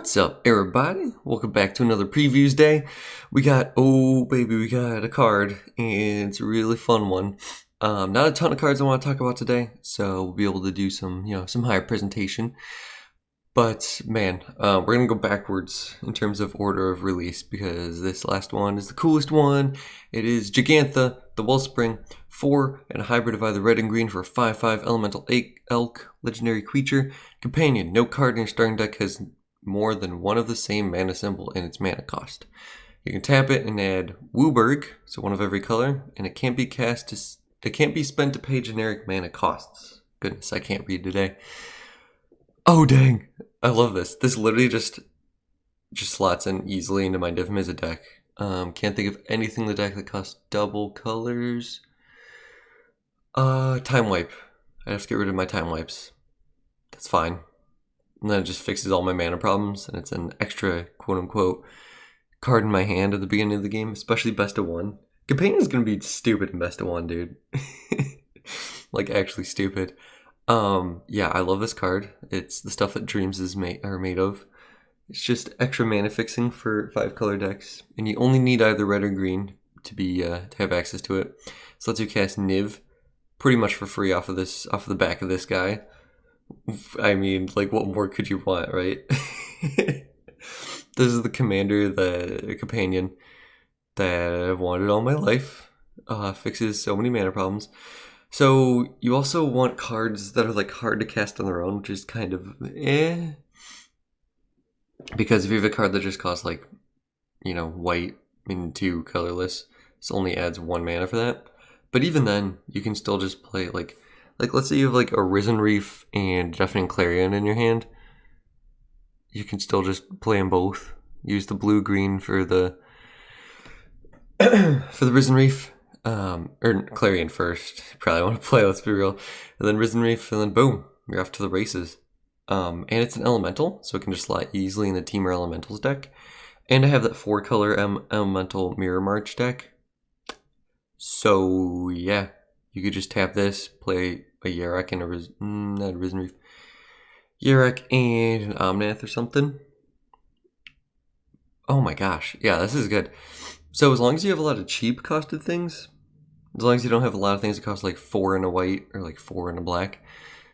What's up, everybody? Welcome back to another previews day. We got a card, and it's a really fun one. Not a ton of cards I want to talk about today, so we'll be able to do some higher presentation. But man, we're gonna go backwards in terms of order of release because this last one is the coolest one. It is Gigantha, the Wellspring, 4 and a hybrid of either red and green for a 5/5 elemental elk legendary creature. Companion, no card in your starting deck has more than one of the same mana symbol in its mana cost. You can tap it and add WUBRG, so one of every color, and it can't be spent to pay generic mana costs. Goodness, I can't read today. Oh dang, I love this. This literally just slots in easily into my Div Mizzet deck. Can't think of anything in the deck that costs double colors. Time Wipe. I have to get rid of my Time Wipes. That's fine. And then it just fixes all my mana problems, and it's an extra quote-unquote card in my hand at the beginning of the game, especially best of one. Companion's gonna be stupid in best of one, dude. Like, actually stupid. Yeah, I love this card. It's the stuff that dreams are made of. It's just extra mana fixing for 5-color decks, and you only need either red or green to have access to it. So lets you cast Niv pretty much for free off of the back of this guy. I mean, like, what more could you want, right? This is the commander, the companion that I've wanted all my life. Fixes so many mana problems. So you also want cards that are like hard to cast on their own, which is kind of because if you have a card that just costs like, white and 2 colorless, this only adds 1 mana for that. But even then, you can still just play like let's say you have like a Risen Reef and Deafening Clarion in your hand. You can still just play them both. Use the blue-green for the for the Risen Reef. Or Clarion first. You probably want to play, let's be real. And then Risen Reef, and then boom, you're off to the races. And it's an elemental, so it can just slot easily in the Teamer Elementals deck. And I have that 4-color elemental Mirror March deck. So yeah, you could just tap this, play a Yarok and not a Risen Reef. Yarok and an Omnath or something. Oh my gosh, yeah, this is good. So as long as you have a lot of cheap costed things, as long as you don't have a lot of things that cost like 4 and a white or like 4 and a black,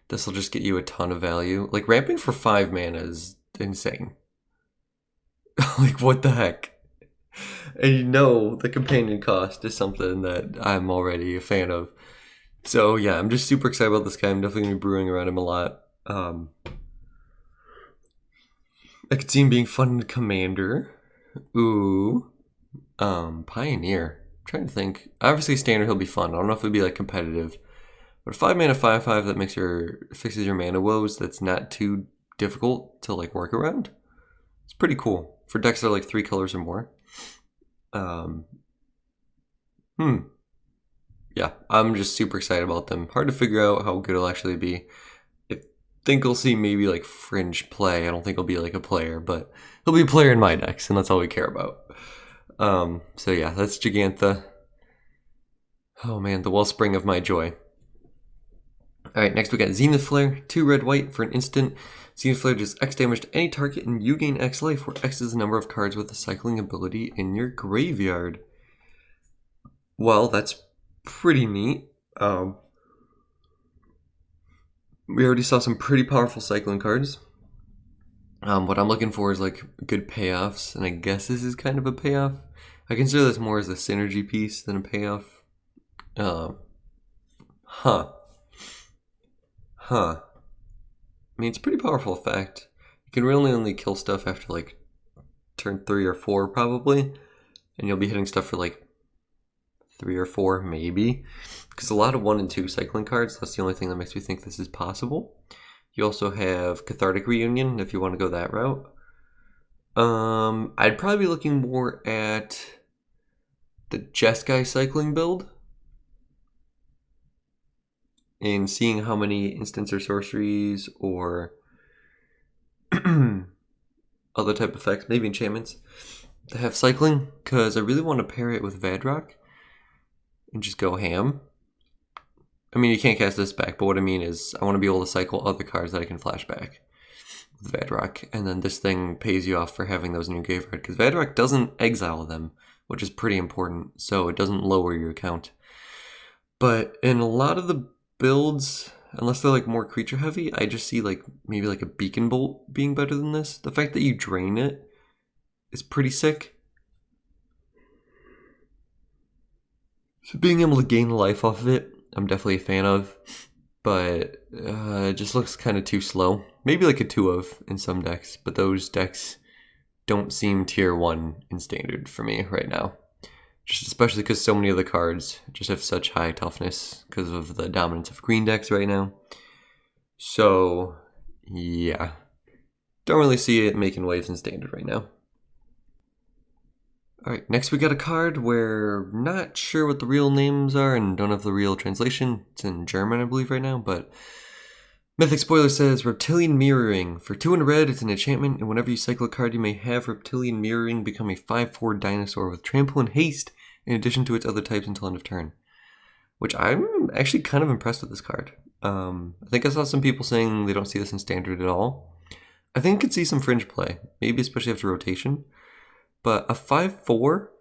this will just get you a ton of value. Like, ramping for 5 mana is insane. Like, what the heck? And the companion cost is something that I'm already a fan of. So yeah, I'm just super excited about this guy. I'm definitely going to be brewing around him a lot. I could see him being fun in Commander. Ooh. Pioneer. I'm trying to think. Obviously, Standard he'll be fun. I don't know if it'll be like competitive. But 5 mana 5/5 that fixes your mana woes, that's not too difficult to like work around. It's pretty cool. For decks that are like 3 colors or more. Yeah, I'm just super excited about them. Hard to figure out how good it'll actually be. I think we'll see maybe like fringe play. I don't think he'll be like a player, but he'll be a player in my decks, and that's all we care about. So yeah, that's Gigantha. Oh man, the wellspring of my joy. Alright, next we got Zenith Flare, 2 red-white for an instant. Zenith Flare does X damage to any target and you gain X life, where X is the number of cards with the cycling ability in your graveyard. Well, that's pretty neat. We already saw some pretty powerful cycling cards. What I'm looking for is like good payoffs, and I guess this is kind of a payoff. I consider this more as a synergy piece than a payoff. I mean, it's a pretty powerful effect. You can really only kill stuff after like turn 3 or 4 probably, and you'll be hitting stuff for like 3 or 4 maybe, because a lot of 1 and 2 cycling cards. That's the only thing that makes me think this is possible. You also have Cathartic Reunion if you want to go that route. I'd probably be looking more at the Jeskai cycling build and seeing how many instants or sorceries or other type of effects, maybe enchantments, that have cycling, because I really want to pair it with Vadrock and just go ham. I mean, you can't cast this back, but what I mean is I want to be able to cycle other cards that I can flash back. with Vadrock, and then this thing pays you off for having those in your graveyard, because Vadrock doesn't exile them, which is pretty important, so it doesn't lower your account. But in a lot of the builds, unless they're like more creature heavy, I just see like maybe like a Beacon Bolt being better than this. The fact that you drain it is pretty sick. So being able to gain life off of it, I'm definitely a fan of, but it just looks kind of too slow. Maybe like a 2 of in some decks, but those decks don't seem tier 1 in standard for me right now. Just especially because so many of the cards just have such high toughness because of the dominance of green decks right now. So, yeah. Don't really see it making waves in standard right now. Alright, next we got a card where not sure what the real names are and don't have the real translation. It's in German, I believe, right now, but Mythic Spoiler says Reptilian Mirroring. For 2 in red, it's an enchantment, and whenever you cycle a card, you may have Reptilian Mirroring become a 5/4 dinosaur with trample and haste in addition to its other types until end of turn. Which I'm actually kind of impressed with this card. I think I saw some people saying they don't see this in standard at all. I think I could see some fringe play, maybe especially after rotation. But a 5/4 for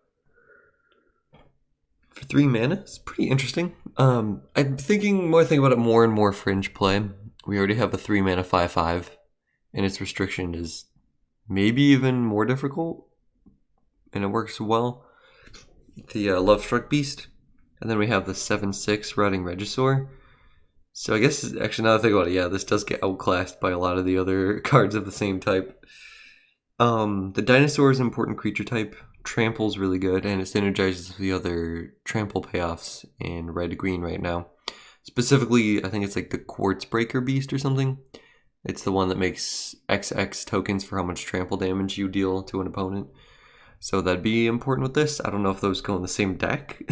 3 mana is pretty interesting. I'm thinking about it more and more fringe play. We already have a 3 mana 5/5, and its restriction is maybe even more difficult, and it works well. The Lovestruck Beast, and then we have the 7/6 Rotting Regisaur. So I guess, actually now that I think about it, yeah, this does get outclassed by a lot of the other cards of the same type. The Dinosaur is an important creature type. Trample's really good, and it synergizes with the other trample payoffs in red-green right now. Specifically, I think it's like the Quartz Breaker Beast or something. It's the one that makes XX tokens for how much trample damage you deal to an opponent. So that'd be important with this. I don't know if those go in the same deck.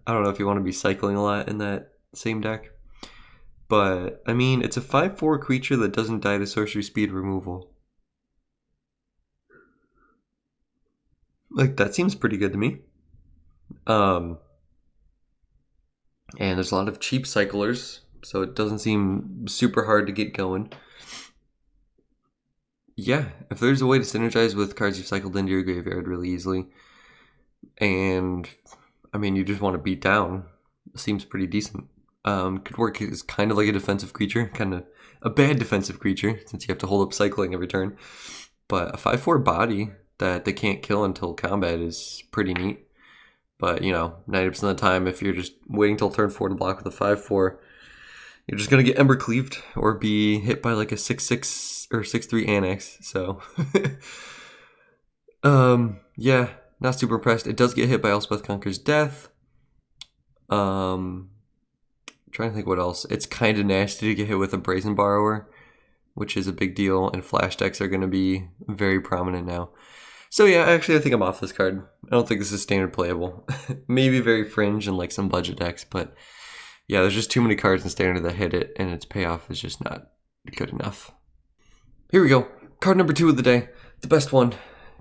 I don't know if you want to be cycling a lot in that same deck. But, I mean, it's a 5/4 creature that doesn't die to sorcery speed removal. Like, that seems pretty good to me. And there's a lot of cheap cyclers, so it doesn't seem super hard to get going. Yeah, if there's a way to synergize with cards you've cycled into your graveyard really easily, and, I mean, you just want to beat down, it seems pretty decent. Could work as kind of like a defensive creature, kind of a bad defensive creature, since you have to hold up cycling every turn. But a 5/4 body that they can't kill until combat is pretty neat. But, you know, 90% of the time, if you're just waiting till turn 4 to block with a 5/4, you're just going to get Ember Cleaved or be hit by like a 6/6 or 6/3 Annex. So, yeah, not super impressed. It does get hit by Elspeth Conquer's Death. Trying to think what else. It's kind of nasty to get hit with a Brazen Borrower, which is a big deal, and flash decks are going to be very prominent now. So yeah, actually I think I'm off this card. I don't think this is standard playable. Maybe very fringe and like some budget decks, but yeah, there's just too many cards in standard that hit it, and its payoff is just not good enough. Here we go. Card number 2 of the day. The best one.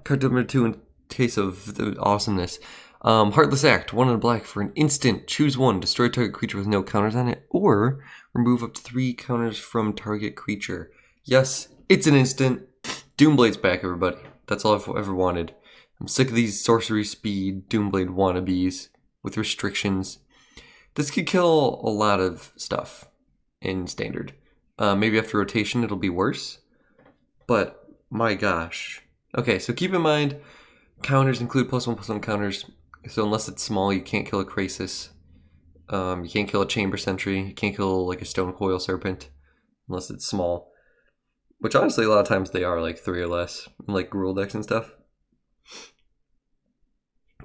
Card number 2 in case of the awesomeness. Heartless Act, 1 in black for an instant. Choose 1, destroy target creature with no counters on it, or remove up to 3 counters from target creature. Yes, it's an instant. Doomblade's back, everybody. That's all I've ever wanted. I'm sick of these sorcery speed Doomblade wannabes with restrictions. This could kill a lot of stuff in standard. Maybe after rotation it'll be worse, but my gosh. Okay, so keep in mind, counters include +1/+1 counters. So unless it's small, you can't kill a Krasis. You can't kill a Chamber Sentry. You can't kill like a Stone Coil Serpent unless it's small. Which honestly, a lot of times they are like 3 or less, like Gruul decks and stuff.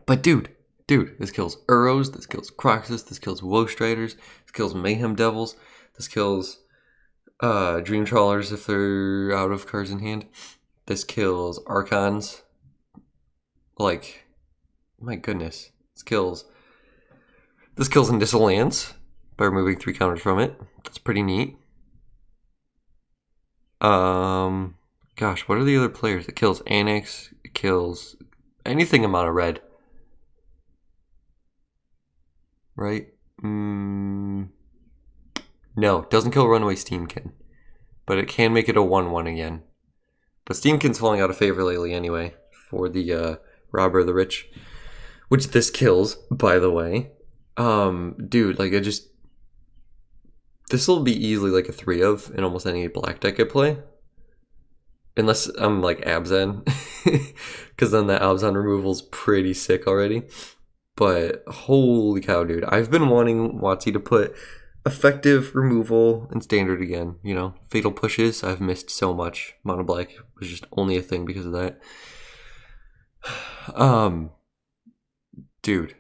But dude, this kills Uros, this kills Croxus, this kills Woe Striders, this kills Mayhem Devils, this kills Dream Trawlers if they're out of cards in hand. This kills Archons. Like, my goodness, this kills Initial Lands by removing 3 counters from it. That's pretty neat. Gosh, what are the other players? It kills Annex, it kills anything amount of red. Right? No, it doesn't kill Runaway Steamkin. but it can make it a 1/1 again. But Steamkin's falling out of favor lately anyway for the Robber of the Rich, which this kills, by the way. Dude, like this will be easily like a 3 of in almost any black deck I play. Unless I'm like Abzan, because then the Abzan removal's pretty sick already. But holy cow, dude. I've been wanting WotC to put effective removal in standard again. You know, fatal pushes. I've missed so much. Mono black was just only a thing because of that. Dude.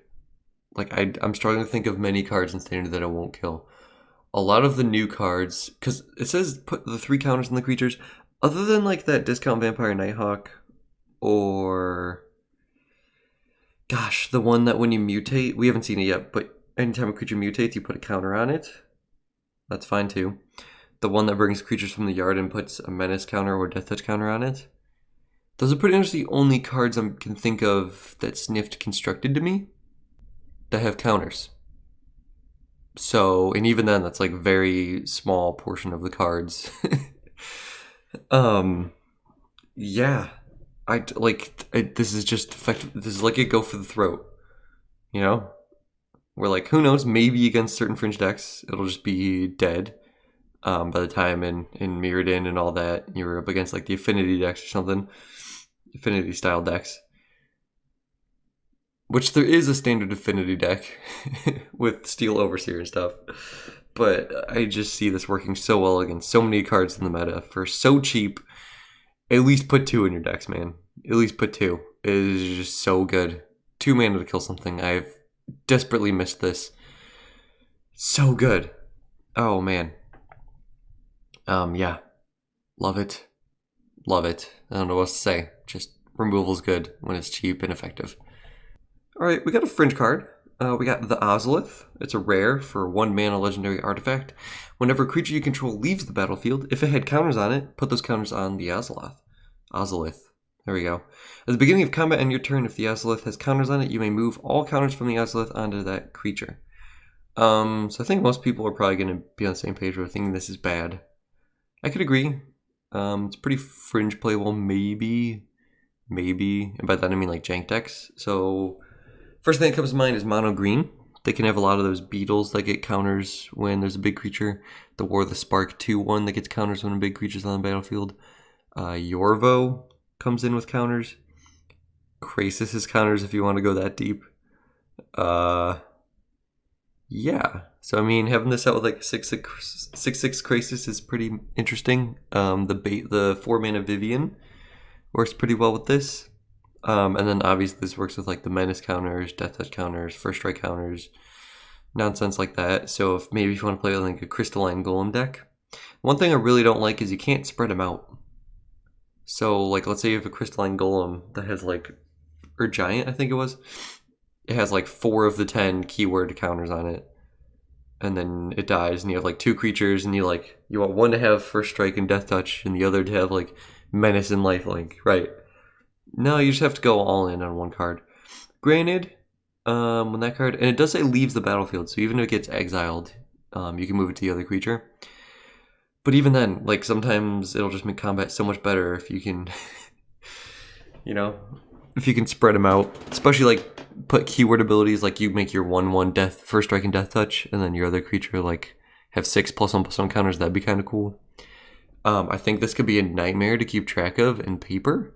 Like, I'm struggling to think of many cards in standard that I won't kill. A lot of the new cards, because it says put the 3 counters on the creatures. Other than like that discount Vampire Nighthawk, or gosh, the one that when you mutate, we haven't seen it yet, but anytime a creature mutates, you put a counter on it. That's fine too. The one that brings creatures from the yard and puts a menace counter or death touch counter on it. Those are pretty much the only cards I can think of that Sniffed constructed to me that have counters. So, and even then, that's like very small portion of the cards. Yeah, this is just effective. This is like a go for the throat, you know? We're like, who knows, maybe against certain fringe decks, it'll just be dead. By the time in Mirrodin and all that, you're up against like the affinity decks or something, affinity style decks. Which there is a standard affinity deck with Steel Overseer and stuff. But I just see this working so well against so many cards in the meta for so cheap. At least put 2 in your decks, man. At least put 2. It is just so good. 2 mana to kill something. I've desperately missed this. So good. Oh, man. Yeah. Love it. Love it. I don't know what to say. Just removal's good when it's cheap and effective. Alright, we got a fringe card. We got the Ozolith. It's a rare for 1 mana legendary artifact. Whenever a creature you control leaves the battlefield, if it had counters on it, put those counters on the Ozolith. There we go. At the beginning of combat on your turn, if the Ozolith has counters on it, you may move all counters from the Ozolith onto that creature. So I think most people are probably going to be on the same page with thinking this is bad. I could agree. It's pretty fringe playable, maybe. And by that I mean like jank decks. So first thing that comes to mind is mono green. They can have a lot of those beetles that get counters when there's a big creature. The War of the Spark 2/1 that gets counters when a big creature's on the battlefield. Yorvo comes in with counters. Krasis is counters if you want to go that deep. Yeah. So I mean, having this out with like 6/6 Krasis is pretty interesting. The 4 mana Vivian works pretty well with this. And then obviously this works with like the menace counters, death touch counters, first strike counters, nonsense like that. So if maybe if you want to play like a crystalline golem deck, one thing I really don't like is you can't spread them out. So like let's say you have a crystalline golem that has like, or giant I think it was, it has like 4 of the 10 keyword counters on it, and then it dies and you have like 2 creatures and you want one to have first strike and death touch and the other to have like menace and lifelink, right? No, you just have to go all in on one card. Granted, when that card, and it does say leaves the battlefield, so even if it gets exiled, you can move it to the other creature. But even then, like sometimes it'll just make combat so much better if you can, you know, if you can spread them out. Especially like put keyword abilities, like you make your 1/1 death, first strike and death touch, and then your other creature like have 6 +1/+1 counters. That'd be kind of cool. I think this could be a nightmare to keep track of in paper.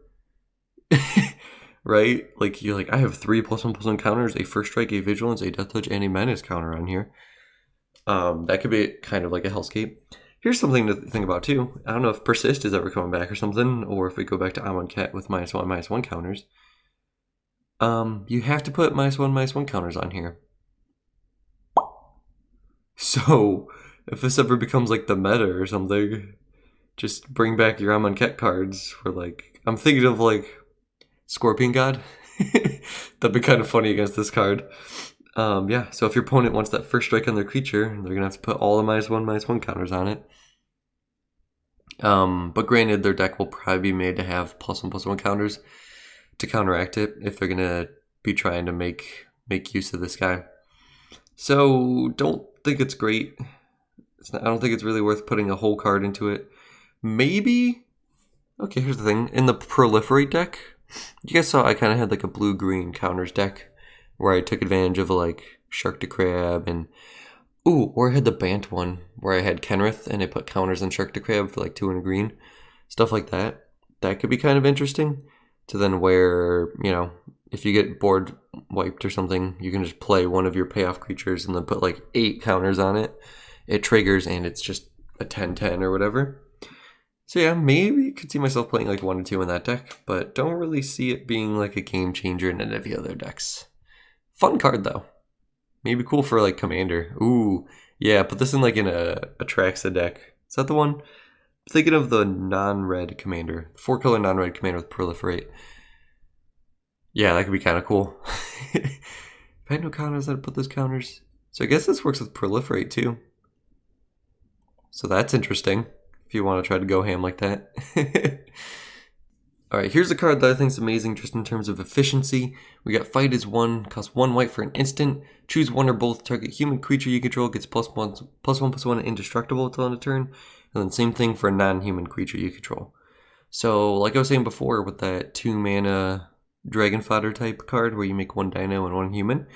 Right? Like you're like, I have 3 +1/+1 counters, a first strike, a vigilance, a death touch, and a menace counter on here. That could be kind of like a hellscape. Here's something to think about too. I don't know if Persist is ever coming back or something, or if we go back to Amonkhet with -1/-1 counters. You have to put -1/-1 counters on here. So if this ever becomes like the meta or something, just bring back your Amonkhet cards for like, I'm thinking of like Scorpion God. That'd be kind of funny against this card. Yeah, so if your opponent wants that first strike on their creature, they're going to have to put all the -1/-1 counters on it. But granted, their deck will probably be made to have +1/+1 counters to counteract it if they're going to be trying to make use of this guy. So don't think it's great. I don't think it's really worth putting a whole card into it. Maybe. Okay, here's the thing. In the Proliferate deck, you guys saw I kind of had like a blue-green counters deck where I took advantage of like Shark to Crab and... Ooh, or I had the Bant one where I had Kenrith and I put counters on Shark to Crab for like 2 and a green. Stuff like that. That could be kind of interesting. To then where, you know, if you get board wiped or something, you can just play one of your payoff creatures and then put like 8 counters on it. It triggers and it's just a 10-10 or whatever. So yeah, maybe could see myself playing like 1 or 2 in that deck, but don't really see it being like a game changer in any of the other decks. Fun card though. Maybe cool for like Commander. Ooh, yeah, put this in like in a Traxa deck. Is that the one? I'm thinking of the non-red Commander. 4-color non-red Commander with Proliferate. Yeah, that could be kind of cool. If I had no counters, I'd put those counters. So I guess this works with Proliferate too. So that's interesting. If you want to try to go ham like that. Alright, here's a card that I think is amazing just in terms of efficiency. We got Fight is 1, costs 1 white for an instant. Choose one or both target human creature you control, gets +1/+1 indestructible until end of turn. And then same thing for a non-human creature you control. So like I was saying before with that 2 mana Dragon Fodder type card where you make 1 dino and 1 human.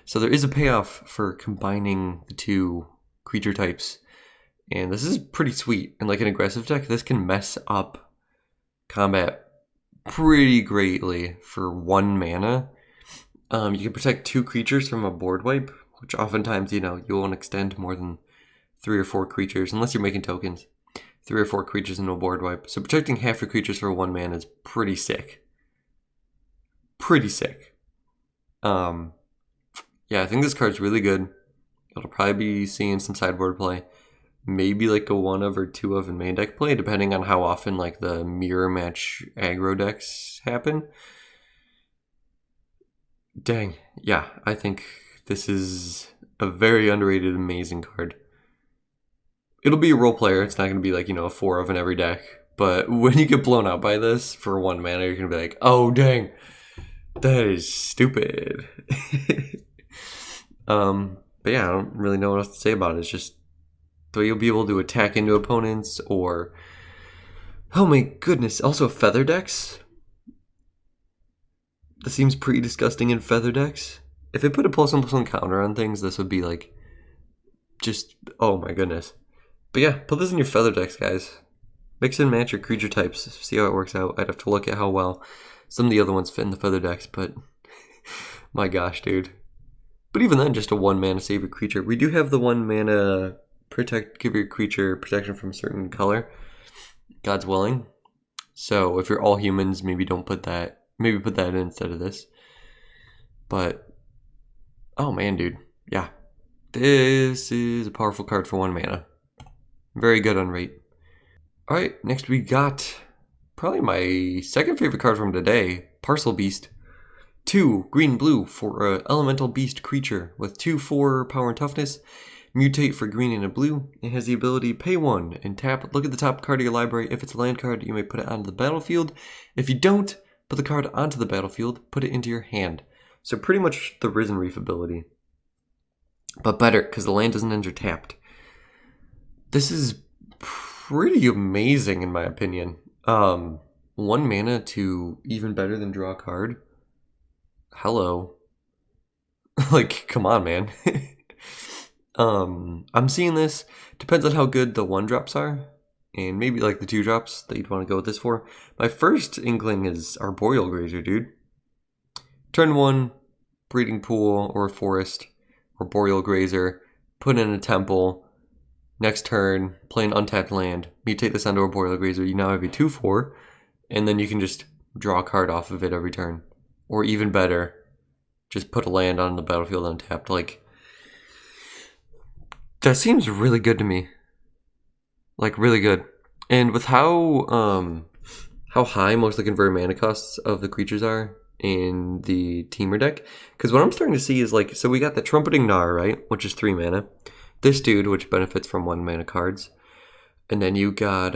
So there is a payoff for combining the 2 creature types. And this is pretty sweet. And like an aggressive deck, this can mess up combat pretty greatly for 1 mana. You can protect 2 creatures from a board wipe, which oftentimes, you know, you won't extend more than 3 or 4 creatures, unless you're making tokens. 3 or 4 creatures into a board wipe. So protecting half your creatures for 1 mana is pretty sick. Pretty sick. Yeah, I think this card's really good. It'll probably be seeing some sideboard play. Maybe like a 1 of or 2 of in main deck play, depending on how often like the mirror match aggro decks happen. Dang, yeah, I think this is a very underrated, amazing card. It'll be a role player. It's not going to be like, you know, a 4 of in every deck. But when you get blown out by this for 1 mana, you're going to be like, oh, dang, that is stupid. But yeah, I don't really know what else to say about it. It's just, so you'll be able to attack into opponents or... Oh my goodness, also feather decks? This seems pretty disgusting in feather decks. If it put a +1/+1 counter on things, this would be like... Just, oh my goodness. But yeah, put this in your feather decks, guys. Mix and match your creature types, see how it works out. I'd have to look at how well some of the other ones fit in the feather decks, but... my gosh, dude. But even then, just a 1 mana save your creature. We do have the 1 mana... give your creature protection from a certain color, God's willing. So if you're all humans, maybe don't put that, maybe put that in instead of this. But oh man, dude, yeah, this is a powerful card for 1 mana. Very good on rate. All right, next we got probably my second favorite card from today, Parcel Beast. 2 green blue for an elemental beast creature with 2/4 power and toughness. Mutate for green and a blue. It has the ability pay 1 and tap. Look at the top card of your library. If it's a land card, you may put it onto the battlefield. If you don't put the card onto the battlefield, put it into your hand. So pretty much the Risen Reef ability, but better because the land doesn't enter tapped. This is pretty amazing in my opinion. 1 mana to even better than draw a card. Hello. Like, come on, man. I'm seeing this. Depends on how good the 1-drops are. And maybe like the 2-drops that you'd want to go with this for. My first inkling is Arboreal Grazer, dude. Turn 1, Breeding Pool or Forest. Arboreal Grazer. Put in a temple. Next turn, play an untapped land. Mutate this onto Arboreal Grazer. You now have a 2/4. And then you can just draw a card off of it every turn. Or even better, just put a land on the battlefield untapped. Like, that seems really good to me. Like, really good. And with how high most of the converted mana costs of the creatures are in the Teamer deck. Because what I'm starting to see is like, so we got the Trumpeting Gnar, right? Which is 3 mana. This dude, which benefits from 1 mana cards. And then you got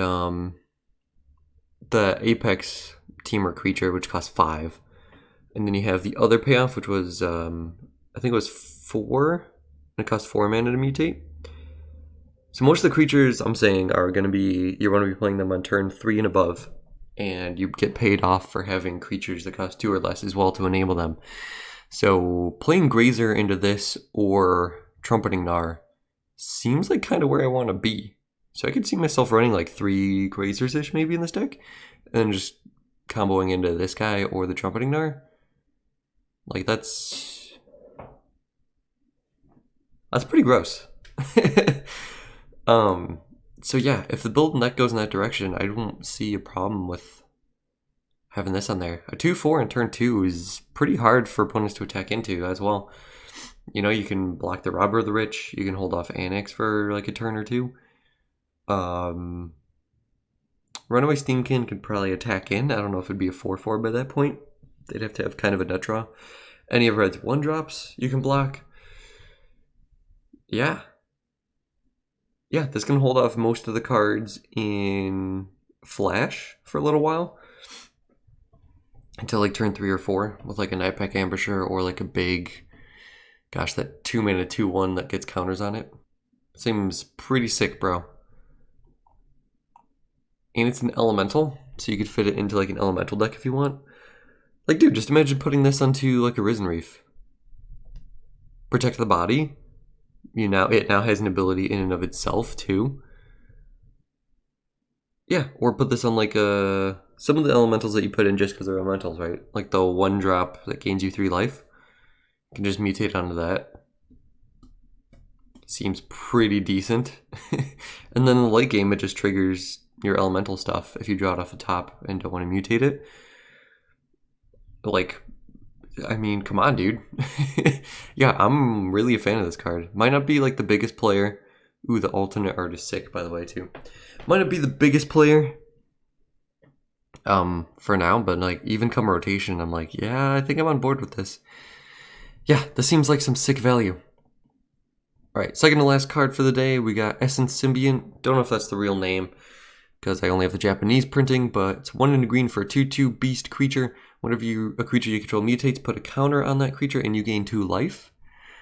the Apex Teamer creature, which costs 5. And then you have the other payoff, which was, I think it was 4. And it costs 4 mana to mutate. So most of the creatures I'm saying are going to be, you're going to be playing them on turn 3 and above, and you get paid off for having creatures that cost 2 or less as well to enable them. So playing Grazer into this or Trumpeting Gnar seems like kind of where I want to be. So I could see myself running like 3 Grazers-ish maybe in this deck, and just comboing into this guy or the Trumpeting Gnar. Like that's pretty gross. So yeah, if the build and deck goes in that direction, I don't see a problem with having this on there. A 2/4 in turn 2 is pretty hard for opponents to attack into as well. You know, you can block the Robber of the Rich, you can hold off Annex for like a turn or 2. Runaway Steamkin could probably attack in. I don't know if it'd be a 4/4 by that point. They'd have to have kind of a nut draw. Any of Red's 1-drops you can block. Yeah. Yeah, this can hold off most of the cards in Flash for a little while. Until like turn 3 or 4 with like a Nightpack Ambusher or like a big, gosh, that 2-mana 2/1 that gets counters on it. Seems pretty sick, bro. And it's an elemental, so you could fit it into like an elemental deck if you want. Like, dude, just imagine putting this onto like a Risen Reef. Protect the body. It now has an ability in and of itself too. Yeah, or put this on like some of the elementals that you put in just because they're elementals, right? Like the 1-drop that gains you 3 life. You can just mutate onto that. Seems pretty decent. And then in the late game, it just triggers your elemental stuff if you draw it off the top and don't want to mutate it. Like, I mean, come on, dude. Yeah, I'm really a fan of this card. Might not be like the biggest player. Ooh, the alternate art is sick, by the way, too. Might not be the biggest player for now, but like even come rotation, I'm like, yeah, I think I'm on board with this. Yeah, this seems like some sick value. All right, second to last card for the day, we got Essence Symbiont. Don't know if that's the real name because I only have the Japanese printing, but it's 1 in a green for a 2/2 beast creature. Whenever a creature you control mutates, put a counter on that creature and you gain 2 life.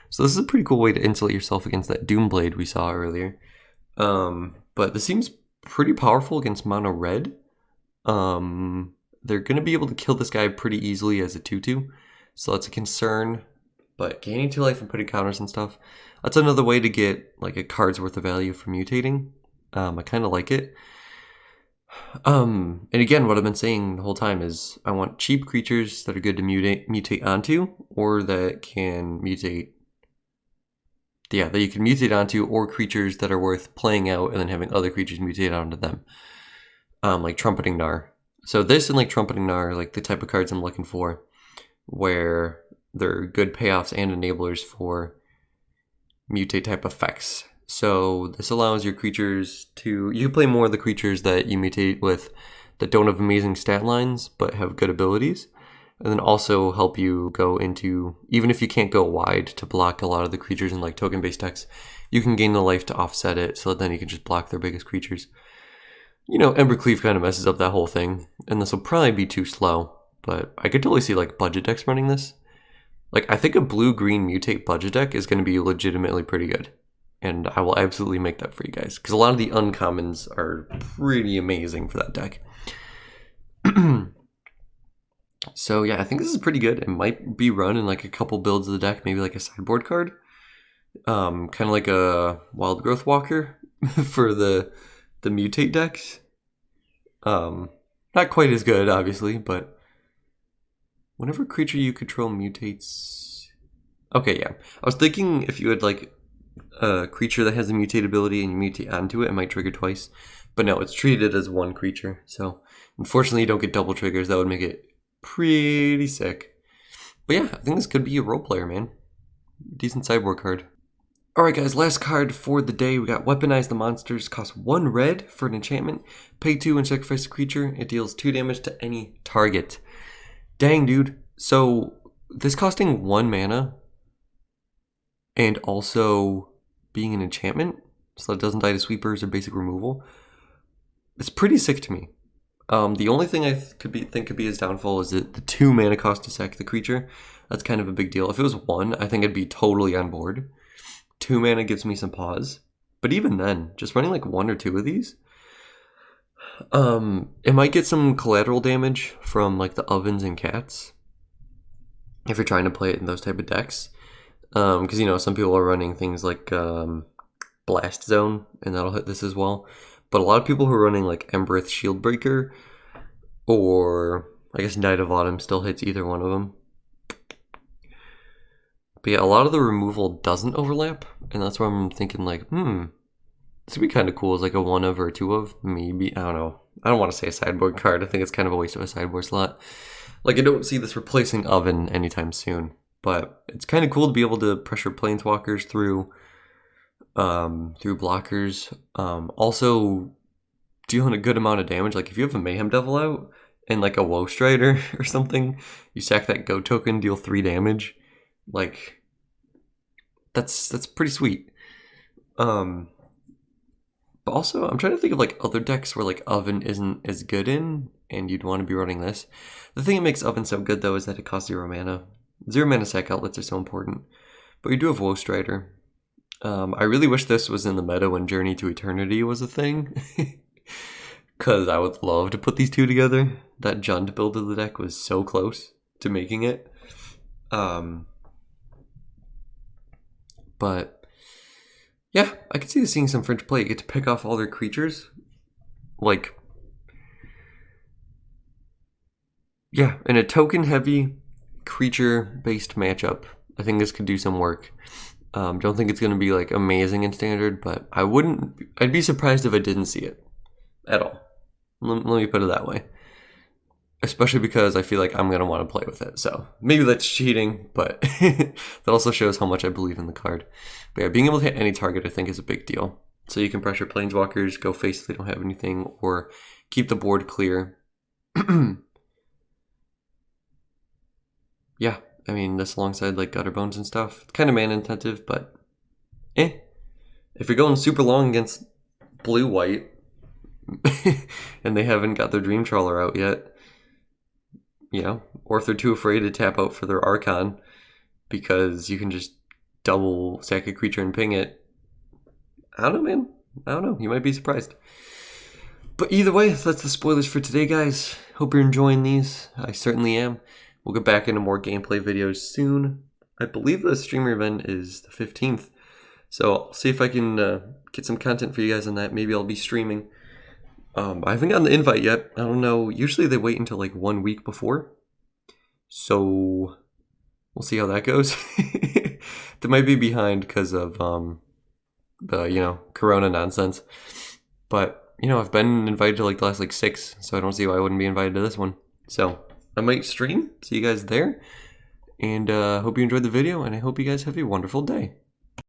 So this is a pretty cool way to insulate yourself against that Doomblade we saw earlier. But this seems pretty powerful against mono red. They're going to be able to kill this guy pretty easily as a 2/2. So that's a concern. But gaining 2 life and putting counters and stuff, that's another way to get like a card's worth of value from mutating. I kind of like it. And again, what I've been saying the whole time is I want cheap creatures that are good to mutate onto, or that can mutate. Yeah, that you can mutate onto, or creatures that are worth playing out and then having other creatures mutate onto them. Like Trumpeting Gnar. So this and like Trumpeting Gnar are like the type of cards I'm looking for, where they're good payoffs and enablers for mutate type effects. So this allows your creatures to, you can play more of the creatures that you mutate with that don't have amazing stat lines but have good abilities, and then also help you go into, even if you can't go wide to block a lot of the creatures in like token based decks, you can gain the life to offset it so that then you can just block their biggest creatures. You know, Embercleave kind of messes up that whole thing, and this will probably be too slow, but I could totally see like budget decks running this. Like, I think a blue-green mutate budget deck is going to be legitimately pretty good. And I will absolutely make that for you guys. Because a lot of the uncommons are pretty amazing for that deck. So yeah, I think this is pretty good. It might be run in like a couple builds of the deck. Maybe like a sideboard card. Kind of like a Wild Growth Walker for the mutate decks. Not quite as good, obviously, but whenever creature you control mutates... Okay, yeah. I was thinking if you had like a creature that has a mutate ability and you mutate onto it, it might trigger twice. But no, it's treated as one creature. So unfortunately you don't get double triggers. That would make it pretty sick. But yeah, I think this could be a role player, man. Decent sideboard card. Alright guys, last card for the day. We got Weaponize the Monsters. Costs 1 red for an enchantment. Pay 2 and sacrifice a creature. It deals 2 damage to any target. Dang, dude. So this costing 1 mana and also being an enchantment, so it doesn't die to sweepers or basic removal, it's pretty sick to me. The only thing I think could be his downfall is that the 2 mana cost to sack the creature. That's kind of a big deal. If it was 1, I think I'd be totally on board. 2 mana gives me some pause. But even then, just running like 1 or 2 of these, it might get some collateral damage from like the ovens and cats if you're trying to play it in those type of decks. Because, you know, some people are running things like Blast Zone, and that'll hit this as well. But a lot of people who are running like Embereth Shieldbreaker, or I guess Knight of Autumn still hits either one of them. But yeah, a lot of the removal doesn't overlap, and that's why I'm thinking like, this would be kind of cool as like a 1 of or a 2 of, maybe, I don't know. I don't want to say a sideboard card. I think it's kind of a waste of a sideboard slot. Like, I don't see this replacing Oven anytime soon, but it's kind of cool to be able to pressure Planeswalkers through blockers. Also, dealing a good amount of damage. Like, if you have a Mayhem Devil out and like a Woe Strider or something, you sack that Go token, deal 3 damage. Like, that's pretty sweet. But also, I'm trying to think of like other decks where like Oven isn't as good in, and you'd want to be running this. The thing that makes Oven so good though is that it costs 0 mana. 0 mana sack outlets are so important. But you do have Woe Strider. I really wish this was in the meta when Journey to Eternity was a thing. Because I would love to put these two together. That Jund build of the deck was so close to making it. But yeah, I could see this seeing some French play. You get to pick off all their creatures. Like, yeah, in a token-heavy, creature-based matchup, I think this could do some work. Don't think it's going to be, like, amazing in Standard, but I'd be surprised if I didn't see it at all. Let me put it that way. Especially because I feel like I'm going to want to play with it. So maybe that's cheating, but that also shows how much I believe in the card. But yeah, being able to hit any target I think is a big deal. So you can pressure Planeswalkers, go face if they don't have anything, or keep the board clear. Yeah, I mean, this alongside like Gutter Bones and stuff. It's kind of mana intensive, but If you're going super long against blue-white, and they haven't got their Dream Trawler out yet, you know, or if they're too afraid to tap out for their Archon because you can just double sack a creature and ping it. I don't know, man. I don't know. You might be surprised. But either way, that's the spoilers for today, guys. Hope you're enjoying these. I certainly am. We'll get back into more gameplay videos soon. I believe the streamer event is the 15th. So I'll see if I can get some content for you guys on that. Maybe I'll be streaming. I haven't gotten the invite yet. I don't know. Usually they wait until like 1 week before. So we'll see how that goes. They might be behind because of the, you know, Corona nonsense. But, you know, I've been invited to like the last like 6, so I don't see why I wouldn't be invited to this one. So I might stream. See you guys there. And hope you enjoyed the video, and I hope you guys have a wonderful day.